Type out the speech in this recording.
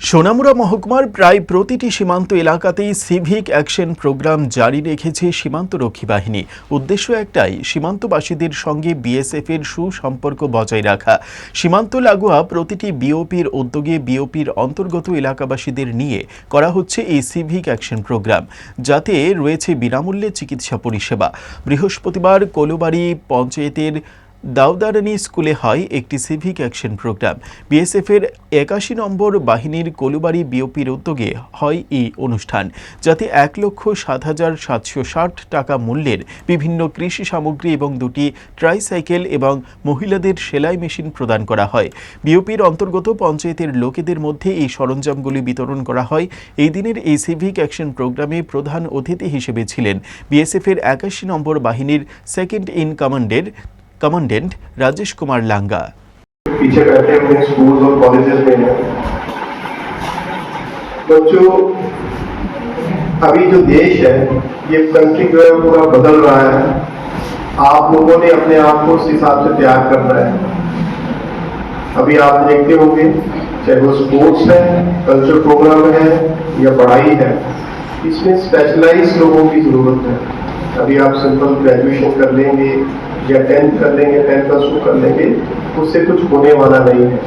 সোনামুড়া মহকুমার প্রায় প্রতিটি সীমান্ত এলাকাতেই সিভিক অ্যাকশন প্রোগ্রাম জারি রেখেছে সীমান্তরক্ষী বাহিনী। উদ্দেশ্য একটাই, সীমান্তবাসীদের সঙ্গে বিএসএফ এর সুসম্পর্ক বজায় রাখা। সীমান্ত লাগোয়া প্রতিটি বিওপির উদ্যোগে বিওপির অন্তর্গত এলাকাবাসীদের নিয়ে করা হচ্ছে এই সিভিক অ্যাকশন প্রোগ্রাম, যাতে রয়েছে বিনামূল্যে চিকিৎসা পরিষেবা। বৃহস্পতিবার কলুবাড়ি পঞ্চায়েতের দাউদারানি স্কুলে হয় একটি সিভিক অ্যাকশন প্রোগ্রাম। বিএসএফ এর ৮১ নম্বর বাহিনীর কলুবাড়ি বিওপির উদ্যোগে হয় এই অনুষ্ঠান, যাতে ১,৭৭৬০ টাকা মূল্যের বিভিন্ন কৃষি সামগ্রী এবং ২টি ট্রাইসাইকেল এবং মহিলাদের সেলাই মেশিন প্রদান করা হয়। বিওপির অন্তর্গত পঞ্চায়েতের লোকেদের মধ্যে এই সরঞ্জামগুলি বিতরণ করা হয়। এই দিনের এই সিভিক অ্যাকশন প্রোগ্রামে প্রধান অতিথি হিসেবে ছিলেন বিএসএফ এর ৮১ নম্বর বাহিনীর second in commandant Rajesh Kumar लांगा। पीछे बैठे हुए स्कूल और कॉलेजेस में हैं बच्चों। अभी जो देश है, ये कंट्री जो है पूरा बदल रहा है। आप लोगों ने अपने आप को उस हिसाब से तैयार करना है। अभी आप देखते होंगे, चाहे वो स्पोर्ट्स है, कल्चरल प्रोग्राम है या पढ़ाई है, इसमें स्पेशलाइज लोगों की जरूरत है। अभी आप सिंपल ग्रेजुएशन कर लेंगे या 10th कर लेंगे, 10+2 कर लेंगे, उससे कुछ होने वाला नहीं है।